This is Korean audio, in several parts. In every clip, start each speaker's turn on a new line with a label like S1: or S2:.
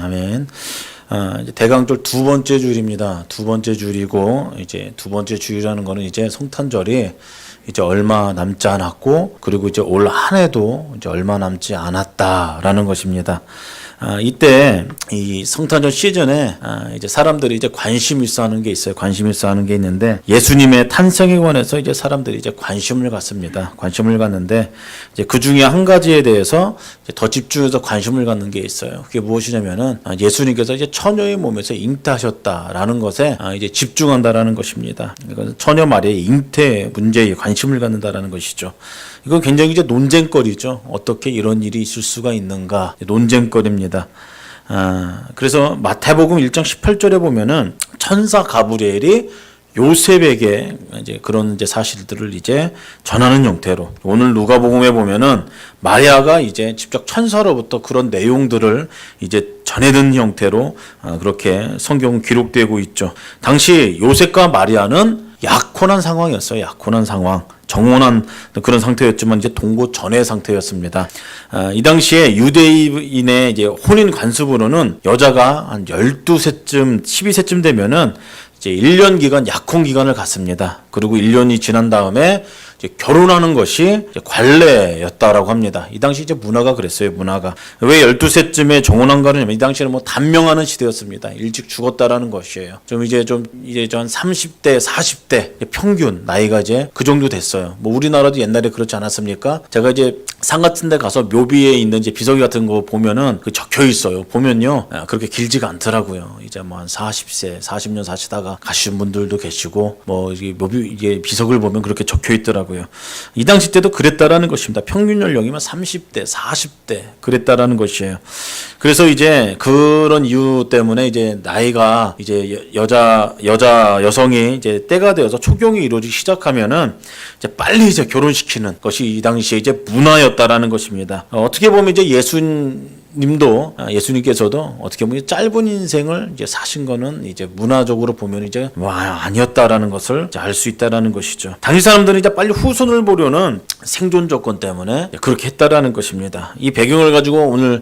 S1: 아멘. 이제 대강절 두 번째 주일입니다. 두 번째 주일이고, 이제 두 번째 주일이라는 거는 이제 성탄절이 이제 얼마 남지 않았고, 그리고 이제 올 한 해도 이제 얼마 남지 않았다라는 것입니다. 이때 이 성탄절 시즌에 이제 사람들이 이제 관심 있어 하는 게 있어요. 관심 있어 하는 게 있는데, 예수님의 탄생에 관해서 이제 사람들이 이제 관심을 갖습니다. 관심을 갖는데, 이제 그 중에 한 가지에 대해서 이제 더 집중해서 관심을 갖는 게 있어요. 그게 무엇이냐면은 예수님께서 이제 처녀의 몸에서 잉태하셨다라는 것에 이제 집중한다라는 것입니다. 이건 처녀 마리아의 잉태 문제에 관심을 갖는다라는 것이죠. 이건 굉장히 이제 논쟁거리죠. 어떻게 이런 일이 있을 수가 있는가, 논쟁거리입니다. 그래서 마태복음 1장 18절에 보면은 천사 가브리엘이 요셉에게 이제 그런 이제 사실들을 이제 전하는 형태로, 오늘 누가복음에 보면은 마리아가 이제 직접 천사로부터 그런 내용들을 이제 전해든 형태로 그렇게 성경은 기록되고 있죠. 당시 요셉과 마리아는 약혼한 상황이었어요. 약혼한 상황. 정혼한 그런 상태였지만 이제 동거 전의 상태였습니다. 이 당시에 유대인의 이제 혼인 관습으로는 여자가 한 12세쯤, 12세쯤 되면은 이제 1년 기간 약혼 기간을 갖습니다. 그리고 1년이 지난 다음에 이제 결혼하는 것이 이제 관례였다라고 합니다. 이 당시 이제 문화가 그랬어요. 문화가 왜 12세쯤에 정혼한 거냐면, 이 당시에는 뭐 단명하는 시대였습니다. 일찍 죽었다라는 것이에요. 이제 한 30대, 40대 평균 나이가 이제 그 정도 됐어요. 뭐 우리나라도 옛날에 그렇지 않았습니까? 제가 이제 산 같은 데 가서 묘비에 있는 이제 비석이 같은 거 보면은 그 적혀 있어요. 보면요, 그렇게 길지가 않더라고요. 이제 뭐 한 40세, 40년 사시다가 가신 분들도 계시고, 뭐 이게 묘비, 이게 비석을 보면 그렇게 적혀 있더라고요. 이 당시 때도 그랬다라는 것입니다. 평균 연령이면 30대, 40대 그랬다라는 것이에요. 그래서 이제 그런 이유 때문에 이제 나이가 이제 여성이 이제 때가 되어서 초경이 이루어지기 시작하면은 이제 빨리 이제 결혼시키는 것이 이 당시에 이제 문화였다라는 것입니다. 어떻게 보면 이제 예수님께서도 어떻게 보면 짧은 인생을 이제 사신 거는 이제 문화적으로 보면 이제 아니었다라는 것을 알 수 있다라는 것이죠. 당시 사람들은 이제 빨리 후손을 보려는 생존 조건 때문에 그렇게 했다라는 것입니다. 이 배경을 가지고 오늘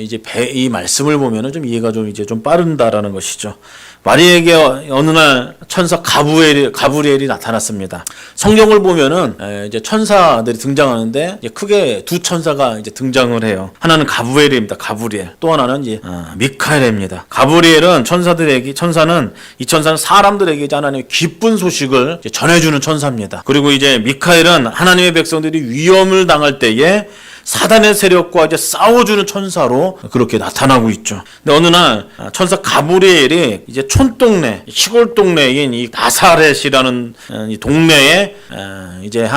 S1: 이제 이 말씀을 보면은 좀 이해가 좀 이제 좀 빠른다라는 것이죠. 마리아에게 어느 날 천사 가브리엘이 나타났습니다. 성경을 보면은 이제 천사들이 등장하는데 이제 크게 두 천사가 이제 등장을 해요. 하나는 가브리엘입니다. 가브리엘. 또 하나는 이제 미카엘입니다. 가브리엘은 천사는 사람들에게 이제 하나님의 기쁜 소식을 이제 전해주는 천사입니다. 그리고 이제 미카엘은 하나님의 백성들이 위험을 당할 때에 사단의 세력과 이제 싸워주는 천사로 그렇게 나타나고 있죠. 근데 어느 날 천사 가브리엘이 이제 촌동네, 시골 동네인 이 나사렛이라는 이 동네에 이제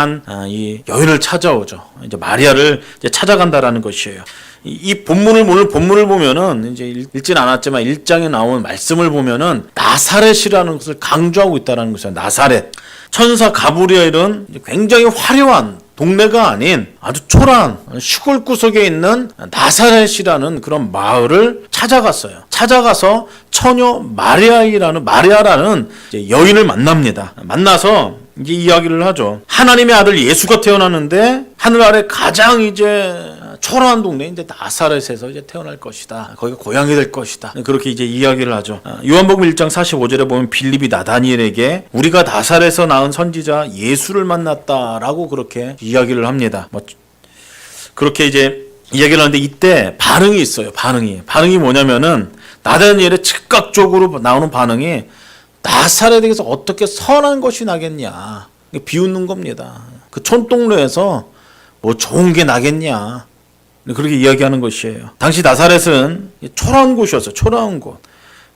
S1: 이 여인을 찾아오죠. 이제 마리아를 이제 찾아간다라는 것이에요. 이 오늘 본문을 보면은 이제 읽진 않았지만 1장에 나온 말씀을 보면은 나사렛이라는 것을 강조하고 있다는 것이에요. 나사렛. 천사 가브리엘은 굉장히 화려한 동네가 아닌 아주 초라한 시골 구석에 있는 나사렛이라는 그런 마을을 찾아갔어요. 찾아가서 처녀 마리아라는 이제 여인을 만납니다. 만나서 이제 이야기를 하죠. 하나님의 아들 예수가 태어났는데 하늘 아래 가장 이제 초라한 동네인데 나사렛에서 이제 태어날 것이다. 거기가 고향이 될 것이다. 그렇게 이제 이야기를 하죠. 요한복음 1장 45절에 보면 빌립이 나다니엘에게 우리가 나사렛에서 낳은 선지자 예수를 만났다라고 그렇게 이야기를 합니다. 그렇게 이제 이야기를 하는데 이때 반응이 있어요. 반응이 뭐냐면은 나다니엘의 즉각적으로 나오는 반응이 나사렛에서 어떻게 선한 것이 나겠냐. 비웃는 겁니다. 그 촌동네에서 뭐 좋은 게 나겠냐. 그렇게 이야기하는 것이에요. 당시 나사렛은 초라한 곳이었어요. 초라한 곳.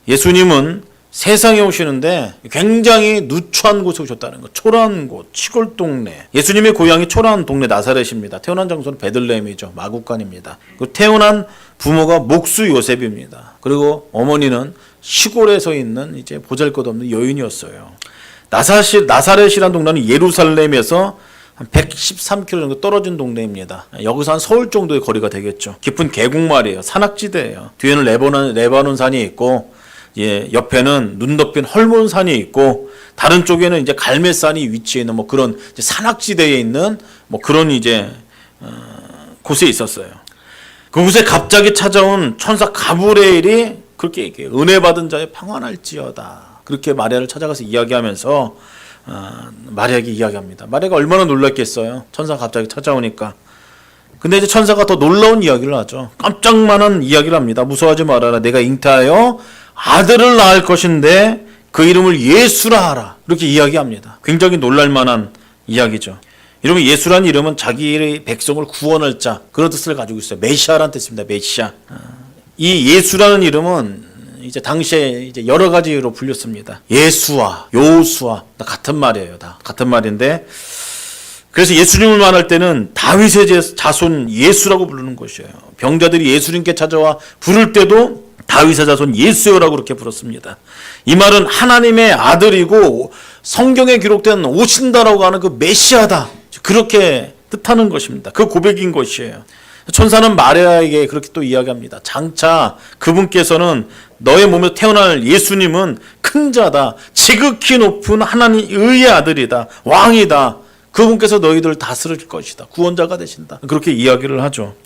S1: 예수님은 세상에 오시는데 굉장히 누추한 곳에 오셨다는 것. 초라한 곳, 시골 동네. 예수님의 고향이 초라한 동네 나사렛입니다. 태어난 장소는 베들레헴이죠. 마국간입니다. 그 태어난 부모가 목수 요셉입니다. 그리고 어머니는 시골에서 있는 이제 보잘것없는 여인이었어요. 나사렛이라는 동네는 예루살렘에서 한 113km 정도 떨어진 동네입니다. 여기서 한 서울 정도의 거리가 되겠죠. 깊은 계곡마을이에요. 산악지대예요. 뒤에는 레바논 산이 있고, 옆에는 눈 덮인 헐몬산이 있고, 다른 쪽에는 이제 갈매산이 위치해 있는 뭐 그런 산악지대에 있는 뭐 그런 이제 곳에 있었어요. 그곳에 갑자기 찾아온 천사 가브리엘이 그렇게 얘기해요. 은혜 받은 자의 평안할지어다. 그렇게 마리아를 찾아가서 이야기하면서 마리아에게 이야기합니다. 마리아가 얼마나 놀랐겠어요. 천사가 갑자기 찾아오니까. 근데 이제 천사가 더 놀라운 이야기를 하죠. 깜짝만한 이야기를 합니다. 무서워하지 말아라. 내가 잉태하여 아들을 낳을 것인데 그 이름을 예수라 하라. 이렇게 이야기합니다. 굉장히 놀랄만한 이야기죠. 여러분, 예수란 이름은 자기의 백성을 구원할 자, 그런 뜻을 가지고 있어요. 메시아라는 뜻입니다. 메시아. 이 예수라는 이름은 이제 당시에 이제 여러 가지로 불렸습니다. 예수와 요수와 같은 말이에요. 다 같은 말인데, 그래서 예수님을 말할 때는 다윗의 자손 예수라고 부르는 것이에요. 병자들이 예수님께 찾아와 부를 때도 다윗의 자손 예수여라고 그렇게 불렀습니다. 이 말은 하나님의 아들이고 성경에 기록된 오신다라고 하는 그 메시아다, 그렇게 뜻하는 것입니다. 그 고백인 것이에요. 천사는 마리아에게 그렇게 또 이야기합니다. 장차 그분께서는 너의 몸에서 태어날 예수님은 큰 자다, 지극히 높은 하나님 의의 아들이다, 왕이다. 그분께서 너희들을 다스릴 것이다, 구원자가 되신다. 그렇게 이야기를 하죠.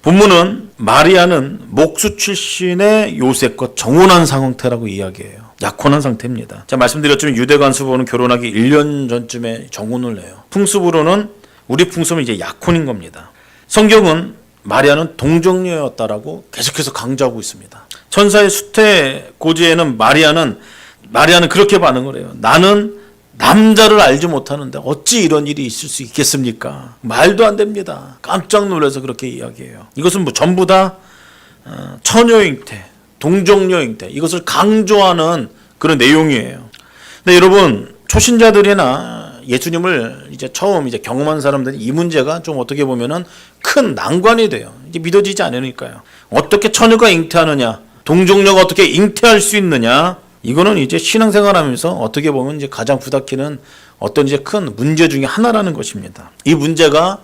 S1: 본문은 마리아는 목수 출신의 요셉과 정혼한 상태라고 이야기해요. 약혼한 상태입니다. 제가 말씀드렸지만 유대 관습으로는 결혼하기 1년 전쯤에 정혼을 해요. 풍습으로는, 우리 풍습은 이제 약혼인 겁니다. 성경은 마리아는 동정녀였다라고 계속해서 강조하고 있습니다. 천사의 수태 고지에는 마리아는 그렇게 반응을 해요. 나는 남자를 알지 못하는데 어찌 이런 일이 있을 수 있겠습니까? 말도 안 됩니다. 깜짝 놀라서 그렇게 이야기해요. 이것은 전부 다 처녀 잉태, 동정녀 잉태, 이것을 강조하는 그런 내용이에요. 근데 여러분, 초신자들이나 예수님을 이제 처음 경험한 사람들은 이 문제가 좀 어떻게 보면은 큰 난관이 돼요. 이제 믿어지지 않으니까요. 어떻게 처녀가 잉태하느냐, 동정녀가 어떻게 잉태할 수 있느냐, 이거는 이제 신앙생활하면서 어떻게 보면 이제 가장 부닥치는 어떤 이제 큰 문제 중에 하나라는 것입니다. 이 문제가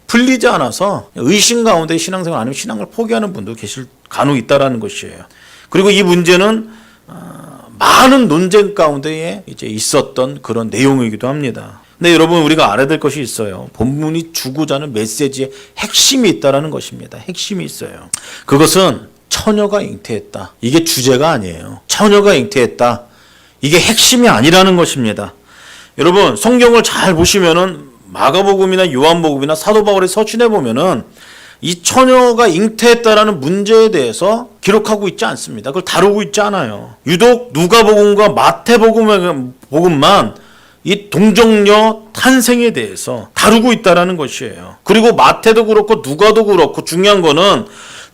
S1: 풀리지 않아서 의심 가운데 신앙생활 아니면 신앙을 포기하는 분도 간혹 있다라는 것이에요. 그리고 이 문제는 많은 논쟁 가운데에 이제 있었던 그런 내용이기도 합니다. 근데 여러분, 우리가 알아야 될 것이 있어요. 본문이 주고자 하는 메시지에 핵심이 있다라는 것입니다. 핵심이 있어요. 그것은 처녀가 잉태했다, 이게 주제가 아니에요. 처녀가 잉태했다, 이게 핵심이 아니라는 것입니다. 여러분, 성경을 잘 보시면은 마가복음이나 요한복음이나 사도 바울의 서신에 보면은 이 처녀가 잉태했다라는 문제에 대해서 기록하고 있지 않습니다. 그걸 다루고 있지 않아요. 유독 누가복음과 마태복음만 이 동정녀 탄생에 대해서 다루고 있다라는 것이에요. 그리고 마태도 그렇고 누가도 그렇고 중요한 거는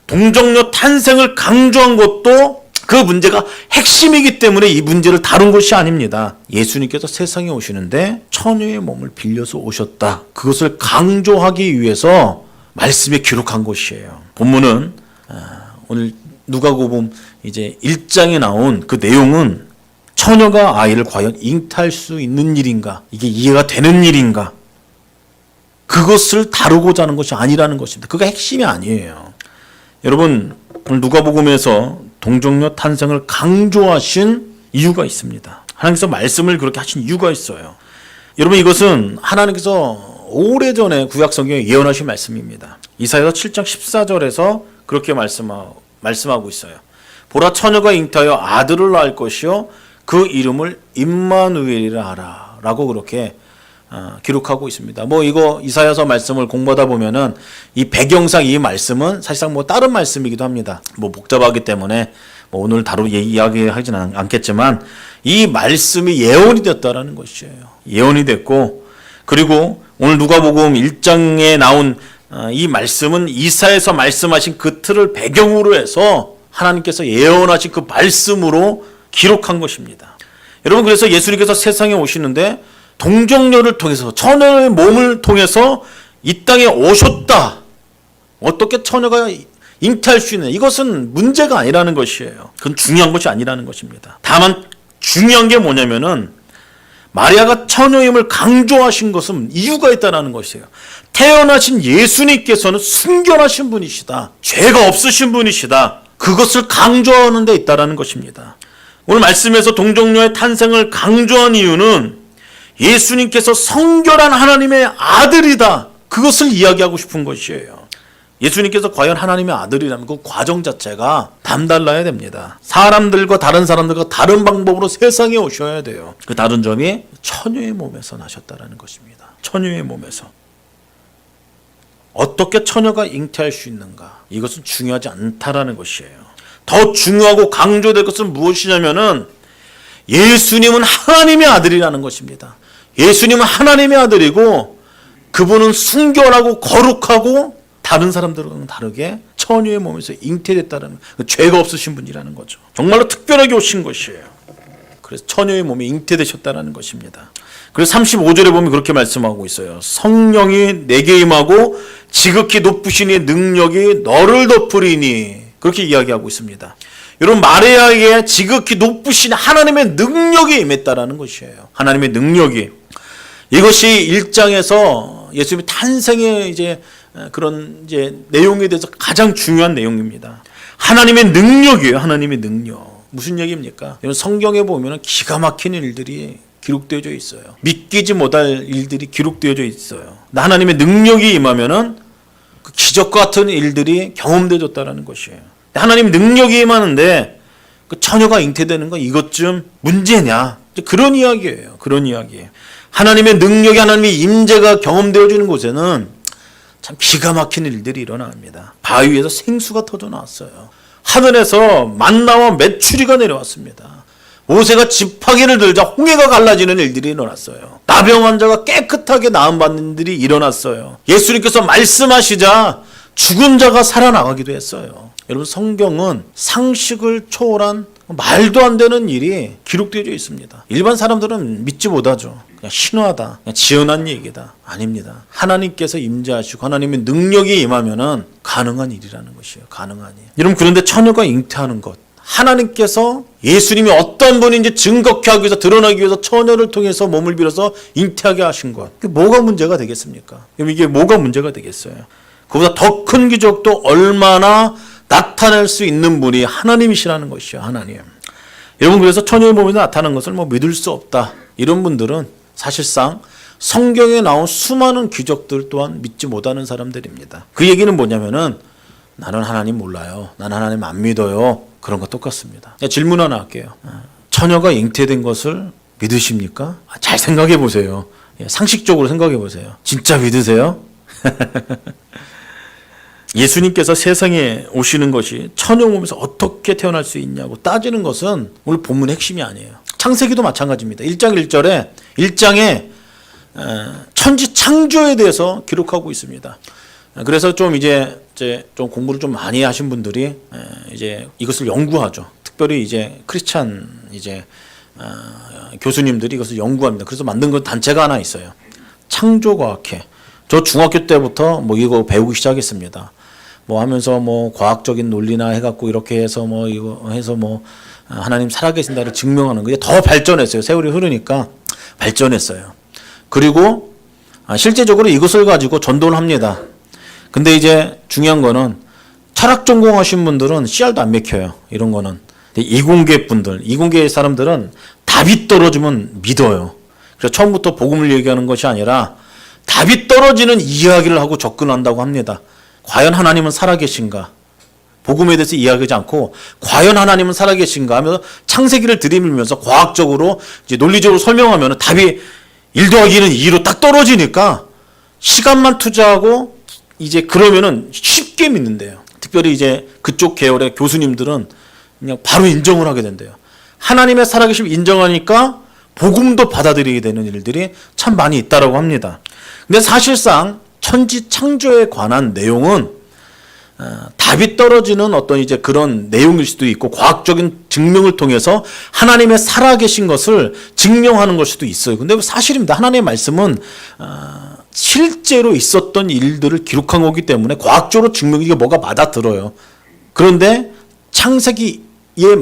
S1: 동정녀 탄생을 강조한 것도 그 문제가 핵심이기 때문에 이 문제를 다룬 것이 아닙니다. 예수님께서 세상에 오시는데 처녀의 몸을 빌려서 오셨다, 그것을 강조하기 위해서 말씀에 기록한 것이에요. 본문은 오늘 누가복음 이제 1장에 나온 그 내용은 처녀가 아이를 과연 잉태할 수 있는 일인가, 이게 이해가 되는 일인가, 그것을 다루고자 하는 것이 아니라는 것입니다. 그게 핵심이 아니에요. 여러분, 오늘 누가복음에서 동정녀 탄생을 강조하신 이유가 있습니다. 하나님께서 말씀을 그렇게 하신 이유가 있어요. 여러분, 이것은 하나님께서 오래전에 구약성경에 예언하신 말씀입니다. 이사야서 7장 14절에서 그렇게 말씀하고 있어요. 보라, 처녀가 잉태하여 아들을 낳을 것이요 그 이름을 임마누엘이라 하라, 라고 그렇게 기록하고 있습니다. 이거 이사야서 말씀을 공부하다 보면은 이 배경상 이 말씀은 사실상 다른 말씀이기도 합니다. 복잡하기 때문에 오늘 이야기하지는 않겠지만 이 말씀이 예언이 됐다라는 것이에요. 예언이 됐고, 그리고 오늘 누가복음 1장에 나온 이 말씀은 이사야서 말씀하신 그 틀을 배경으로 해서 하나님께서 예언하신 그 말씀으로 기록한 것입니다. 여러분, 그래서 예수님께서 세상에 오시는데 동정녀를 통해서, 처녀의 몸을 통해서 이 땅에 오셨다. 어떻게 처녀가 잉태할 수 있느냐, 이것은 문제가 아니라는 것이에요. 그건 중요한 것이 아니라는 것입니다. 다만 중요한 게 뭐냐면은 마리아가 처녀임을 강조하신 것은 이유가 있다는 것이에요. 태어나신 예수님께서는 순결하신 분이시다, 죄가 없으신 분이시다, 그것을 강조하는 데 있다는 것입니다. 오늘 말씀에서 동정녀의 탄생을 강조한 이유는 예수님께서 성결한 하나님의 아들이다, 그것을 이야기하고 싶은 것이에요. 예수님께서 과연 하나님의 아들이라면 그 과정 자체가 남달라야 됩니다. 사람들과 다른 사람들과 다른 방법으로 세상에 오셔야 돼요. 그 다른 점이 처녀의 몸에서 나셨다는 것입니다. 처녀의 몸에서. 어떻게 처녀가 잉태할 수 있는가? 이것은 중요하지 않다라는 것이에요. 더 중요하고 강조될 것은 무엇이냐면은 예수님은 하나님의 아들이라는 것입니다. 예수님은 하나님의 아들이고 그분은 순결하고 거룩하고 다른 사람들과는 다르게 처녀의 몸에서 잉태됐다는 죄가 없으신 분이라는 거죠. 정말로 특별하게 오신 것이에요. 그래서 처녀의 몸에 잉태되셨다는 것입니다. 그래서 35절에 보면 그렇게 말씀하고 있어요. 성령이 내게 임하고 지극히 높으신 이의 능력이 너를 덮으리니, 그렇게 이야기하고 있습니다. 여러분, 마리아에게 지극히 높으신 하나님의 능력이 임했다라는 것이에요. 하나님의 능력이. 이것이 1장에서 예수님의 탄생의 이제 그런 이제 내용에 대해서 가장 중요한 내용입니다. 하나님의 능력이에요. 하나님의 능력. 무슨 얘기입니까? 여러분, 성경에 보면 기가 막히는 일들이 기록되어져 있어요. 믿기지 못할 일들이 기록되어져 있어요. 하나님의 능력이 임하면은 그 기적 같은 일들이 경험되어졌다는 것이에요. 하나님 능력이 임하는데 그 처녀가 잉태되는 건 이것 좀 문제냐? 그런 이야기예요. 그런 이야기예요. 하나님의 능력이, 하나님의 임재가 경험되어지는 곳에는 참 기가 막힌 일들이 일어납니다. 바위에서 생수가 터져 나왔어요. 하늘에서 만나와 메추리가 내려왔습니다. 모세가 지팡이를 들자 홍해가 갈라지는 일들이 일어났어요. 나병 환자가 깨끗하게 나음받는 일이 일어났어요. 예수님께서 말씀하시자 죽은 자가 살아나가기도 했어요. 여러분, 성경은 상식을 초월한 말도 안 되는 일이 기록되어 있습니다. 일반 사람들은 믿지 못하죠. 그냥 신화다, 그냥 지어난 얘기다. 아닙니다. 하나님께서 임재하시고 하나님의 능력이 임하면은 가능한 일이라는 것이에요. 가능한 일. 여러분, 그런데 처녀가 잉태하는 것, 하나님께서 예수님이 어떤 분인지 증거케 하기 위해서, 드러나기 위해서 처녀를 통해서 몸을 빌어서 잉태하게 하신 것, 그게 뭐가 문제가 되겠습니까? 그럼 이게 뭐가 문제가 되겠어요? 그보다 더 큰 기적도 얼마나 나타낼 수 있는 분이 하나님이시라는 것이요. 하나님. 여러분, 그래서 처녀의 몸에서 나타나는 것을 믿을 수 없다, 이런 분들은 사실상 성경에 나온 수많은 기적들 또한 믿지 못하는 사람들입니다. 그 얘기는 뭐냐면은 나는 하나님 몰라요, 나는 하나님 안 믿어요, 그런 거 똑같습니다. 질문 하나 할게요. 처녀가 잉태된 것을 믿으십니까? 잘 생각해 보세요. 상식적으로 생각해 보세요. 진짜 믿으세요? 예수님께서 세상에 오시는 것이 처녀 몸에서 어떻게 태어날 수 있냐고 따지는 것은 오늘 본문의 핵심이 아니에요. 창세기도 마찬가지입니다. 1장 1절에 1장에 천지 창조에 대해서 기록하고 있습니다. 그래서 좀 이제 좀 공부를 좀 많이 하신 분들이 이제 이것을 연구하죠. 특별히 이제 크리스찬 이제 교수님들이 이것을 연구합니다. 그래서 만든 건 단체가 하나 있어요. 창조과학회. 저 중학교 때부터 뭐 이거 배우기 시작했습니다. 뭐 하면서 뭐 과학적인 논리나 해갖고 이렇게 해서 뭐 이거 해서 뭐 하나님 살아계신다를 증명하는 게 더 발전했어요. 세월이 흐르니까 발전했어요. 그리고 실제적으로 이것을 가지고 전도를 합니다. 근데 이제 중요한 거는 철학 전공하신 분들은 씨알도 안 맥혀요. 이런 거는. 이공계 분들, 이공계 사람들은 답이 떨어지면 믿어요. 그래서 처음부터 복음을 얘기하는 것이 아니라 답이 떨어지는 이야기를 하고 접근한다고 합니다. 과연 하나님은 살아계신가? 복음에 대해서 이야기하지 않고 과연 하나님은 살아계신가 하면서 창세기를 들이밀면서 과학적으로 이제 논리적으로 설명하면 답이 1 더하기는 2로 딱 떨어지니까 시간만 투자하고 이제 그러면은 쉽게 믿는데요. 특별히 이제 그쪽 계열의 교수님들은 그냥 바로 인정을 하게 된대요. 하나님의 살아계심을 인정하니까 복음도 받아들이게 되는 일들이 참 많이 있다라고 합니다. 근데 사실상 천지 창조에 관한 내용은 답이 떨어지는 어떤 이제 그런 내용일 수도 있고 과학적인 증명을 통해서 하나님의 살아계신 것을 증명하는 걸 수도 있어요. 근데 사실입니다. 하나님의 말씀은 실제로 있었던 일들을 기록한 거기 때문에 과학적으로 증명이 뭐가 맞아들어요. 그런데 창세기의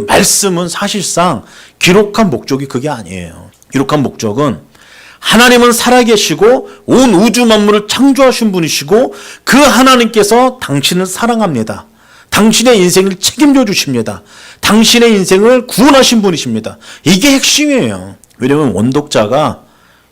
S1: 말씀은 사실상 기록한 목적이 그게 아니에요. 기록한 목적은 하나님은 살아계시고 온 우주 만물을 창조하신 분이시고 그 하나님께서 당신을 사랑합니다. 당신의 인생을 책임져 주십니다. 당신의 인생을 구원하신 분이십니다. 이게 핵심이에요. 왜냐하면 원독자가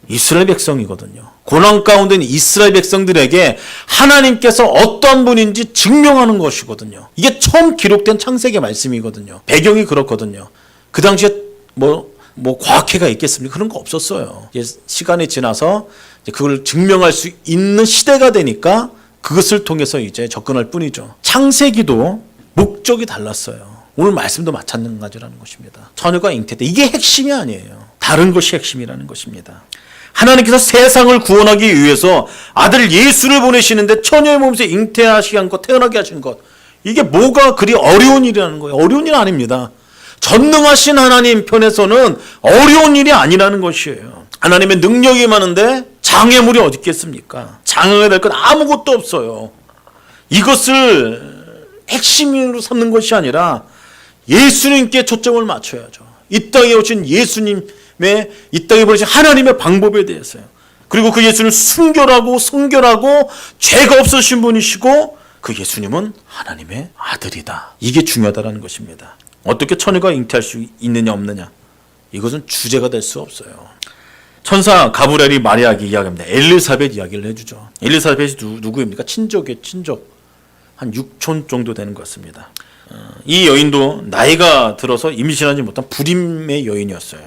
S1: 이스라엘 백성이거든요. 고난 가운데 있는 이스라엘 백성들에게 하나님께서 어떤 분인지 증명하는 것이거든요. 이게 처음 기록된 창세기 말씀이거든요. 배경이 그렇거든요. 그 당시에 뭐 과학회가 있겠습니까? 그런 거 없었어요. 이제 시간이 지나서 이제 그걸 증명할 수 있는 시대가 되니까 그것을 통해서 이제 접근할 뿐이죠. 창세기도 목적이 달랐어요. 오늘 말씀도 마찬가지라는 것입니다. 처녀가 잉태때 이게 핵심이 아니에요. 다른 것이 핵심이라는 것입니다. 하나님께서 세상을 구원하기 위해서 아들 예수를 보내시는데 처녀의 몸에서 잉태하시게 한 것, 태어나게 하신 것, 이게 뭐가 그리 어려운 일이라는 거예요. 어려운 일 아닙니다. 전능하신 하나님 편에서는 어려운 일이 아니라는 것이에요. 하나님의 능력이 많은데 장애물이 어디 있겠습니까? 장애가 될 건 아무것도 없어요. 이것을 핵심으로 삼는 것이 아니라 예수님께 초점을 맞춰야죠. 이 땅에 오신 예수님의, 이 땅에 보내신 하나님의 방법에 대해서요. 그리고 그 예수는 순결하고 성결하고 죄가 없으신 분이시고 그 예수님은 하나님의 아들이다. 이게 중요하다는 것입니다. 어떻게 처녀가 잉태할 수 있느냐 없느냐, 이것은 주제가 될 수 없어요. 천사 가브리엘이 마리아에게 이야기합니다. 엘리사벳 이야기를 해주죠. 엘리사벳이 누구입니까? 친족이에요. 친족. 한 6촌 정도 되는 것 같습니다. 이 여인도 나이가 들어서 임신하지 못한 불임의 여인이었어요.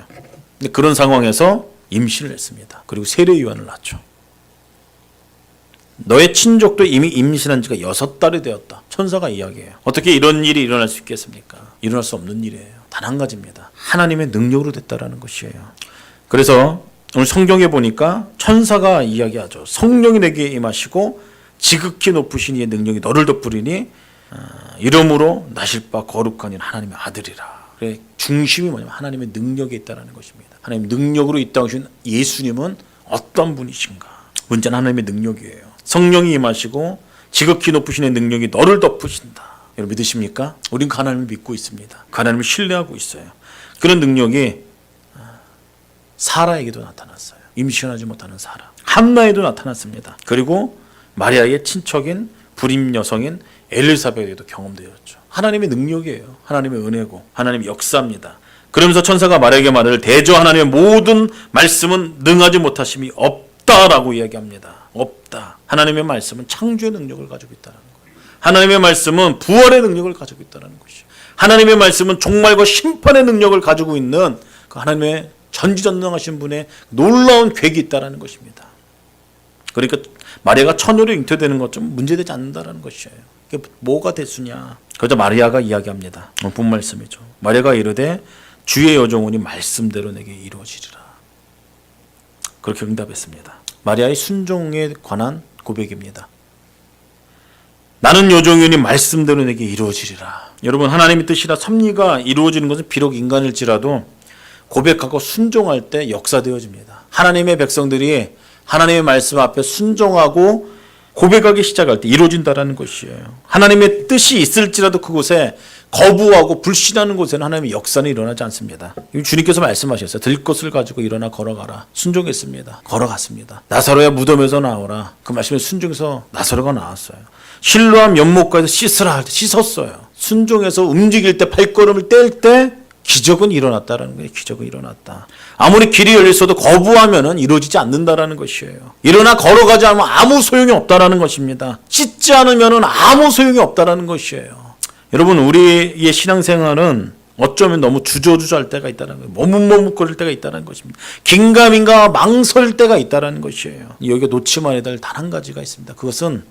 S1: 근데 그런 상황에서 임신을 했습니다. 그리고 세례 요한을 낳죠. 너의 친족도 이미 임신한 지가 6달이 되었다. 천사가 이야기해요. 어떻게 이런 일이 일어날 수 있겠습니까? 일어날 수 없는 일이에요. 단 한 가지입니다. 하나님의 능력으로 됐다라는 것이에요. 그래서 오늘 성경에 보니까 천사가 이야기하죠. 성령이 내게 임하시고 지극히 높으신 이의 능력이 너를 덮으리니 이러므로 나실 바 거룩한 이 하나님의 아들이라. 그래, 중심이 뭐냐면 하나님의 능력에 있다는 것입니다. 하나님의 능력으로 이 땅에 오신 예수님은 어떤 분이신가? 문제는 하나님의 능력이에요. 성령이 임하시고 지극히 높으신 이의 능력이 너를 덮으신다. 여러분 믿으십니까? 우린 그 하나님을 믿고 있습니다. 그 하나님을 신뢰하고 있어요. 그런 능력이 사라에게도 나타났어요. 임신하지 못하는 사라. 한나에도 나타났습니다. 그리고 마리아의 친척인 불임 여성인 엘리사벳에도 경험되었죠. 하나님의 능력이에요. 하나님의 은혜고 하나님의 역사입니다. 그러면서 천사가 마리아에게 말을 대저 하나님의 모든 말씀은 능하지 못하심이 없다라고 이야기합니다. 없다. 하나님의 말씀은 창조의 능력을 가지고 있다는 거예요. 하나님의 말씀은 부활의 능력을 가지고 있다는 것이죠. 하나님의 말씀은 종말과 심판의 능력을 가지고 있는 그 하나님의 전지전능하신 분의 놀라운 계획이 있다는 것입니다. 그러니까 마리아가 처녀로 잉태되는 것 좀 문제되지 않는다는 것이에요. 이게 뭐가 대수냐? 그저 마리아가 이야기합니다. 본 말씀이죠. 마리아가 이르되 주의 여종원이 말씀대로 내게 이루어지리라. 그렇게 응답했습니다. 마리아의 순종에 관한 고백입니다. 나는 여종이니 말씀대로 내게 이루어지리라. 여러분 하나님의 뜻이라 섭리가 이루어지는 것은 비록 인간일지라도 고백하고 순종할 때 역사되어집니다. 하나님의 백성들이 하나님의 말씀 앞에 순종하고 고백하기 시작할 때 이루어진다는 것이에요. 하나님의 뜻이 있을지라도 그곳에 거부하고 불신하는 곳에는 하나님의 역사는 일어나지 않습니다. 주님께서 말씀하셨어요. 들 것을 가지고 일어나 걸어가라. 순종했습니다. 걸어갔습니다. 나사로야 무덤에서 나오라. 그 말씀에 순종해서 나사로가 나왔어요. 실로암 연못가에서 씻으라 할 때 씻었어요. 순종해서 움직일 때 발걸음을 뗄 때 기적은 일어났다라는 거예요. 기적은 일어났다. 아무리 길이 열렸어도 거부하면은 이루어지지 않는다라는 것이에요. 일어나 걸어가지 않으면 아무 소용이 없다라는 것입니다. 씻지 않으면은 아무 소용이 없다라는 것이에요. 여러분 우리의 신앙생활은 어쩌면 너무 주저주저할 때가 있다는 거예요. 머뭇머뭇거릴 때가 있다는 것입니다. 긴가민가 망설 때가 있다는 것이에요. 여기에 놓지 말아야 될 단 한 가지가 있습니다. 그것은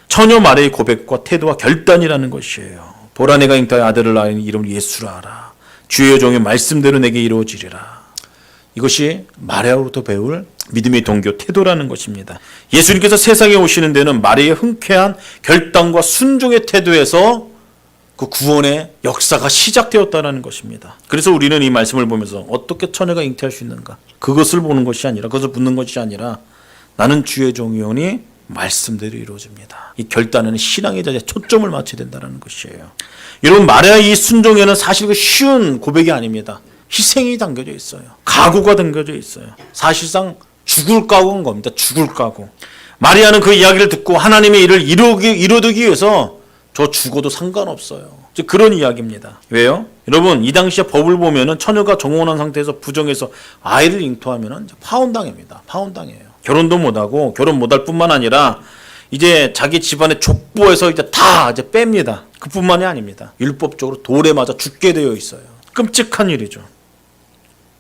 S1: 처녀 마리아의 고백과 태도와 결단이라는 것이에요. 보라 내가 잉태하여 아들을 낳으니 이름을 예수라 하라. 주의 종의 말씀대로 내게 이루어지리라. 이것이 마리아로부터 배울 믿음의 동교 태도라는 것입니다. 예수님께서 세상에 오시는 데는 마리아의 흔쾌한 결단과 순종의 태도에서 그 구원의 역사가 시작되었다는 것입니다. 그래서 우리는 이 말씀을 보면서 어떻게 처녀가 잉태할 수 있는가? 그것을 보는 것이 아니라, 그것을 묻는 것이 아니라 나는 주의 종이오니 말씀대로 이루어집니다. 이 결단은 신앙의 자리에 초점을 맞춰야 된다는 것이에요. 여러분 마리아의 이 순종에는 사실 그 쉬운 고백이 아닙니다. 희생이 담겨져 있어요. 각오가 담겨져 있어요. 사실상 죽을 각오인 겁니다. 죽을 각오. 마리아는 그 이야기를 듣고 하나님의 일을 이루기 위해서 저 죽어도 상관없어요. 그런 이야기입니다. 왜요? 여러분 이 당시에 법을 보면은 처녀가 정혼한 상태에서 부정해서 아이를 잉태하면은 파혼당입니다. 파혼당해요. 결혼도 못하고 결혼 못할 뿐만 아니라 이제 자기 집안의 족보에서 이제 다 이제 뺍니다. 그뿐만이 아닙니다. 율법적으로 돌에 맞아 죽게 되어 있어요. 끔찍한 일이죠.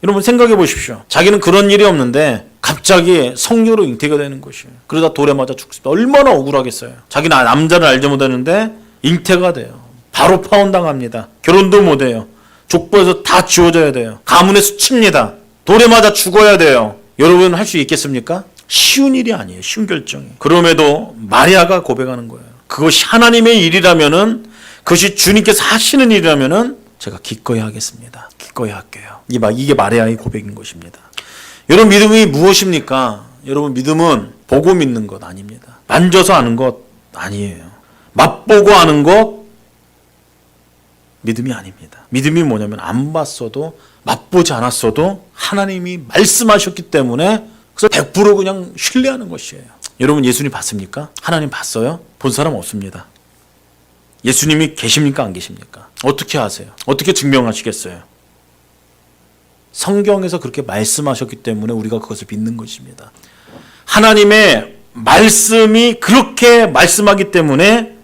S1: 여러분 생각해 보십시오. 자기는 그런 일이 없는데 갑자기 성녀로 잉태가 되는 것이에요. 그러다 돌에 맞아 죽습니다. 얼마나 억울하겠어요. 자기는 남자를 알지 못하는데 잉태가 돼요. 바로 파혼당합니다. 결혼도 못해요. 족보에서 다 지워져야 돼요. 가문에 수칩니다. 돌에 맞아 죽어야 돼요. 여러분 할 수 있겠습니까? 쉬운 일이 아니에요. 쉬운 결정이. 그럼에도 마리아가 고백하는 거예요. 그것이 하나님의 일이라면은, 그것이 주님께서 하시는 일이라면은 제가 기꺼이 하겠습니다. 기꺼이 할게요. 이게 마리아의 고백인 것입니다. 여러분 믿음이 무엇입니까? 여러분 믿음은 보고 믿는 것 아닙니다. 만져서 아는 것 아니에요. 맛보고 아는 것 믿음이 아닙니다. 믿음이 뭐냐면 안 봤어도 맛보지 않았어도 하나님이 말씀하셨기 때문에 그래서 100% 그냥 신뢰하는 것이에요. 여러분 예수님 봤습니까? 하나님 봤어요? 본 사람 없습니다. 예수님이 계십니까? 안 계십니까? 어떻게 아세요? 어떻게 증명하시겠어요? 성경에서 그렇게 말씀하셨기 때문에 우리가 그것을 믿는 것입니다. 하나님의 말씀이 그렇게 말씀하기 때문에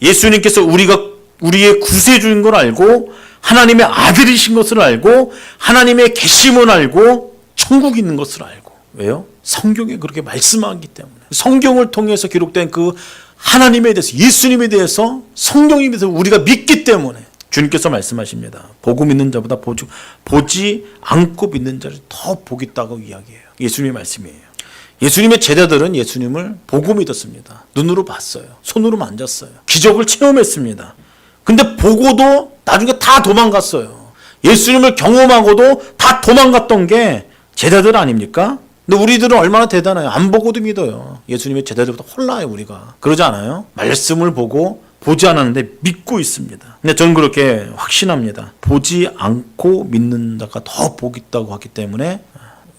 S1: 예수님께서 우리의 구세주인 걸 알고 하나님의 아들이신 것을 알고 하나님의 계심을 알고 천국이 있는 것을 알고. 왜요? 성경에 그렇게 말씀하기 때문에. 성경을 통해서 기록된 그 하나님에 대해서, 예수님에 대해서, 성경에 대해서 우리가 믿기 때문에 주님께서 말씀하십니다. 보고 믿는 자보다 보지 않고 믿는 자를 더 복이 있다고 이야기해요. 예수님의 말씀이에요. 예수님의 제자들은 예수님을 보고 믿었습니다. 눈으로 봤어요. 손으로 만졌어요. 기적을 체험했습니다. 근데 보고도 나중에 다 도망갔어요. 예수님을 경험하고도 다 도망갔던 게 제자들 아닙니까? 근데 우리들은 얼마나 대단해요. 안 보고도 믿어요. 예수님의 제자들보다 홀라요 우리가. 그러지 않아요? 말씀을 보고 보지 않았는데 믿고 있습니다. 근데 저는 그렇게 확신합니다. 보지 않고 믿는 자가 더 복이 있다고 하기 때문에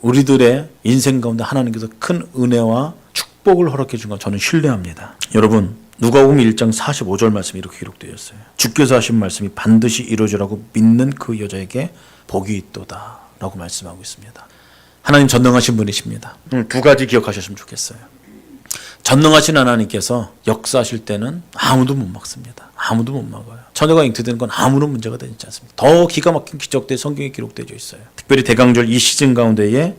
S1: 우리들의 인생 가운데 하나님께서 큰 은혜와 축복을 허락해 준 건 저는 신뢰합니다. 여러분 누가복음 1장 45절 말씀이 이렇게 기록되어 있어요. 주께서 하신 말씀이 반드시 이루어지라고 믿는 그 여자에게 복이 있도다 라고 말씀하고 있습니다. 하나님 전능하신 분이십니다. 두 가지 기억하셨으면 좋겠어요. 전능하신 하나님께서 역사하실 때는 아무도 못 막습니다. 아무도 못 막아요. 처녀가 잉태되는 건 아무런 문제가 되지 않습니다. 더 기가 막힌 기적들이 성경에 기록되어 있어요. 특별히 대강절 이 시즌 가운데에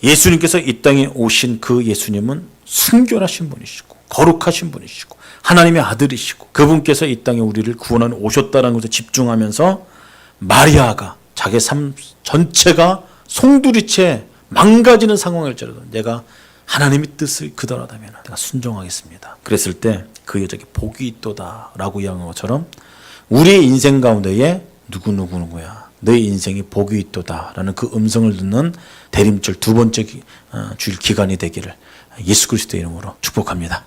S1: 예수님께서 이 땅에 오신 그 예수님은 순결하신 분이시고 거룩하신 분이시고 하나님의 아들이시고 그분께서 이 땅에 우리를 구원하러 오셨다는 것에 집중하면서 마리아가 자기 삶 전체가 송두리째 망가지는 상황일지라도 내가 하나님의 뜻을 그대로라면 내가 순종하겠습니다. 그랬을 때 그 여자에게 복이 있도다 라고 이야기한 것처럼 우리의 인생 가운데에 누구야 너의 인생에 복이 있도다 라는 그 음성을 듣는 대림절 두 번째 주일 기간이 되기를 예수 그리스도의 이름으로 축복합니다.